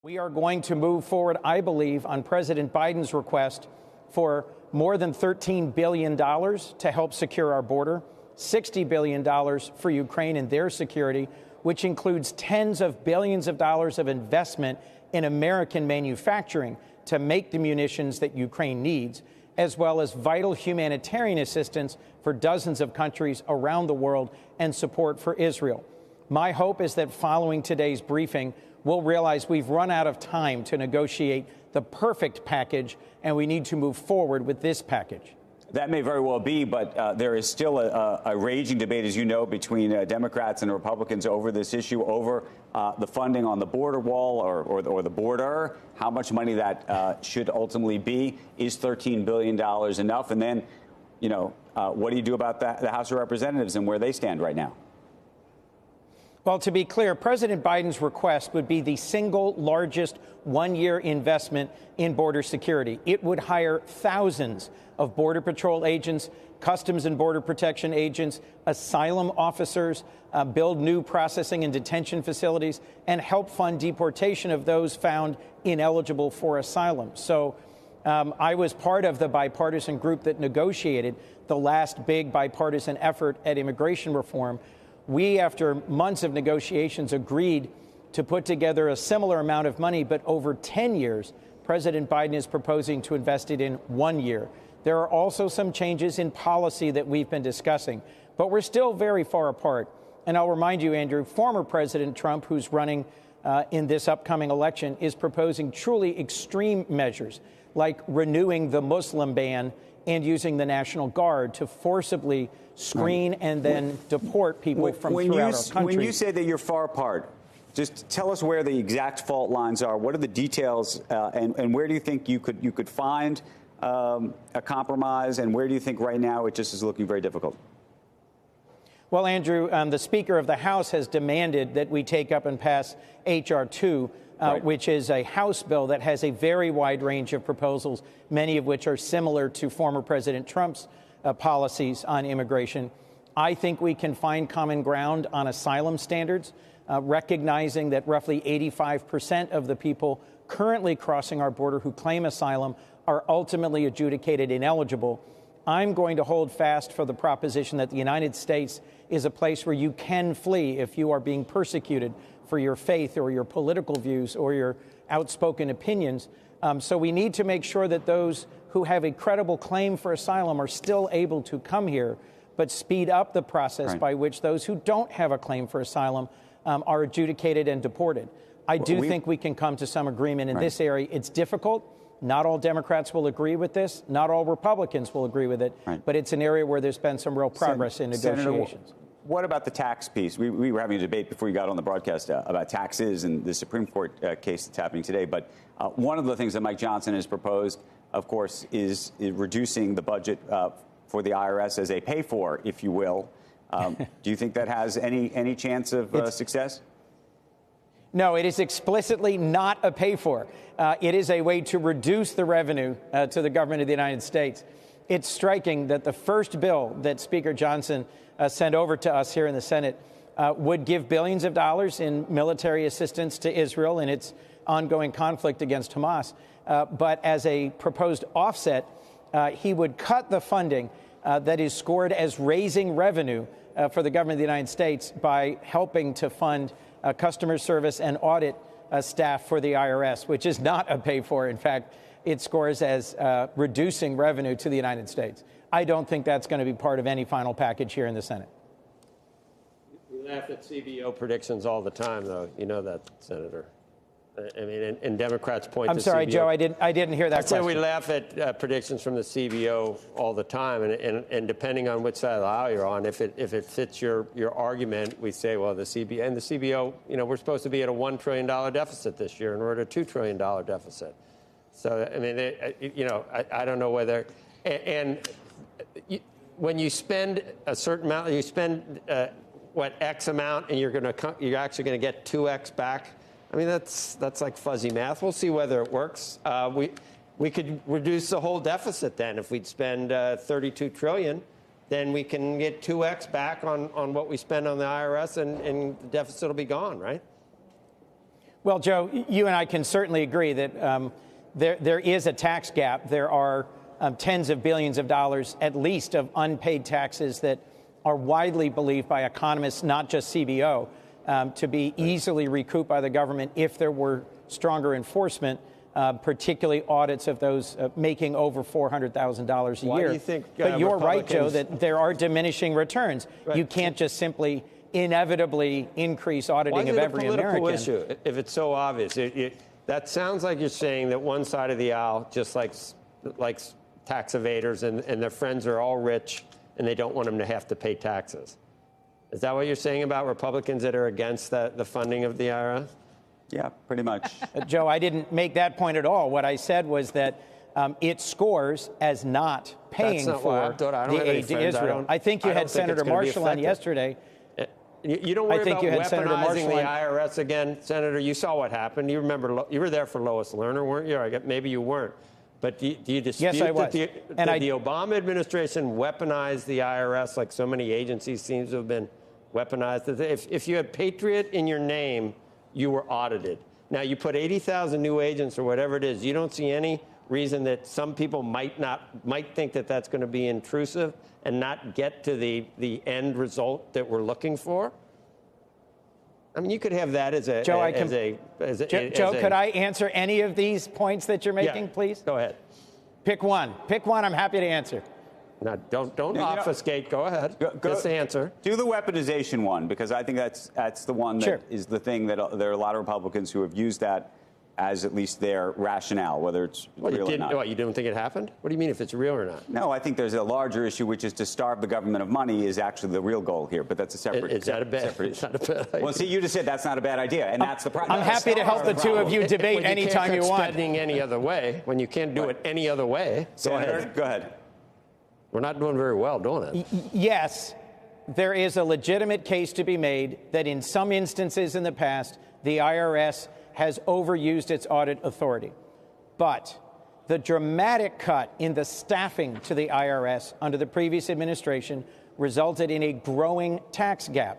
We are going to move forward, I believe, on President Biden's request for more than $13 billion to help secure our border, $60 billion for Ukraine and their security, which includes tens of billions of dollars of investment in American manufacturing to make the munitions that Ukraine needs, as well as vital humanitarian assistance for dozens of countries around the world and support for Israel. My hope is that following today's briefing, we'll realize we've run out of time to negotiate the perfect package, and we need to move forward with this package. That may very well be, but there is still a raging debate, as you know, between Democrats and Republicans over this issue, over the funding on the border wall or the border, how much money that should ultimately be. Is $13 billion enough? And then, you know, what do you do about the House of Representatives and where they stand right now? Well, to be clear, President Biden's request would be the single largest one-year investment in border security. It would hire thousands of Border Patrol agents, Customs and Border Protection agents, asylum officers, build new processing and detention facilities, and help fund deportation of those found ineligible for asylum. So I was part of the bipartisan group that negotiated the last big bipartisan effort at immigration reform. We, after months of negotiations, agreed to put together a similar amount of money, but over 10 years. President Biden is proposing to invest it in 1 year. There are also some changes in policy that we've been discussing, but we're still very far apart. And I'll remind you, Andrew, former President Trump, who's running in this upcoming election, is proposing truly extreme measures like renewing the Muslim ban and using the National Guard to forcibly screen and then deport people from throughout our country. When you say that you're far apart, just tell us where the exact fault lines are. What are the details, and where do you think you could find a compromise, and where do you think right now it just is looking very difficult? Well, Andrew, the Speaker of the House has demanded that we take up and pass H.R. 2, which is a House bill that has a very wide range of proposals, many of which are similar to former President Trump's policies on immigration. I think we can find common ground on asylum standards, recognizing that roughly 85% of the people currently crossing our border who claim asylum are ultimately adjudicated ineligible. I'm going to hold fast for the proposition that the United States is a place where you can flee if you are being persecuted for your faith or your political views or your outspoken opinions. So we need to make sure that those who have a credible claim for asylum are still able to come here, but speed up the process by which those who don't have a claim for asylum are adjudicated and deported. I do think we can come to some agreement in this area. It's difficult. Not all Democrats will agree with this. Not all Republicans will agree with it. But it's an area where there's been some real progress in negotiations. Senator, what about the tax piece? We were having a debate before you got on the broadcast about taxes and the Supreme Court case that's happening today. But one of the things that Mike Johnson has proposed, of course, is reducing the budget for the IRS as a pay-for, if you will. Do you think that has any chance of success? No, it is explicitly not a pay-for. It is a way to reduce the revenue to the government of the United States. It's striking that the first bill that Speaker Johnson sent over to us here in the Senate would give billions of dollars in military assistance to Israel in its ongoing conflict against Hamas. But as a proposed offset, he would cut the funding that is scored as raising revenue for the government of the United States by helping to fund customer service and audit staff for the IRS, which is not a pay-for. In fact, it scores as reducing revenue to the United States. I don't think that's going to be part of any final package here in the Senate. We laugh at CBO predictions all the time, though. You know that, Senator. I mean, and Democrats point to CBO. I'm sorry, Joe, I didn't hear that question. I said we laugh at predictions from the CBO all the time, and depending on which side of the aisle you're on, if it fits your argument, we say, well, the CBO, you know, we're supposed to be at a $1 trillion deficit this year, and we're at a $2 trillion deficit. So, I mean, you know, I don't know whether, when you spend a certain amount, you spend X amount, and you're actually going to get 2X back. I mean, that's like fuzzy math. We'll see whether it works. We could reduce the whole deficit then. If we'd spend $32 trillion, then we can get 2X back on what we spend on the IRS, and the deficit will be gone, right? Well, Joe, you and I can certainly agree that there is a tax gap. There are tens of billions of dollars, at least, of unpaid taxes that are widely believed by economists, not just CBO, to be easily recouped by the government if there were stronger enforcement, particularly audits of those making over $400,000 a year. Why do you think, but you're right, Joe, Republicans- that there are diminishing returns. Right. You can't just simply inevitably increase auditing of every American. Why is it a political issue if it's so obvious? That sounds like you're saying that one side of the aisle just likes tax evaders and their friends are all rich and they don't want them to have to pay taxes. Is that what you're saying about Republicans that are against the funding of the IRS? Yeah, pretty much. Joe, I didn't make that point at all. What I said was that it scores as not paying for the aid to Israel. I think you had Senator Marshall on yesterday. You don't worry about weaponizing the on IRS again, Senator. You saw what happened. You remember, you were there for Lois Lerner, weren't you? Maybe you weren't. But do you dispute yes, I was. that the Obama administration weaponized the IRS like so many agencies seem to have been weaponized? If you had Patriot in your name, you were audited. Now, you put 80,000 new agents or whatever it is. You don't see any reason that some people might think that that's going to be intrusive and not get to the end result that we're looking for? I mean, you could have that as a... Joe, Joe, could I answer any of these points that you're making, please? Go ahead. Pick one. Pick one. I'm happy to answer. Now, don't obfuscate. Go ahead. Just answer. Do the weaponization one, because I think that's the one that is the thing that there are a lot of Republicans who have used that as at least their rationale, whether it's real or not. What, you don't think it happened? What do you mean if it's real or not? No, I think there's a larger issue, which is to starve the government of money is actually the real goal here, but that's a separate... Is that a bad idea? Well, see, you just said that's not a bad idea, and that's the problem. I'm happy to help the two of you debate anytime you want. Spending any other way, when you can't do it any other way. Go ahead. We're not doing very well doing it. Yes, there is a legitimate case to be made that in some instances in the past, the IRS has overused its audit authority. But the dramatic cut in the staffing to the IRS under the previous administration resulted in a growing tax gap.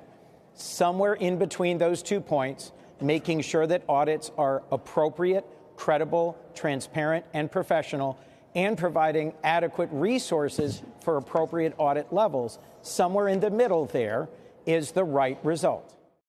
Somewhere in between those 2 points, making sure that audits are appropriate, credible, transparent, and professional, and providing adequate resources for appropriate audit levels, somewhere in the middle there is the right result.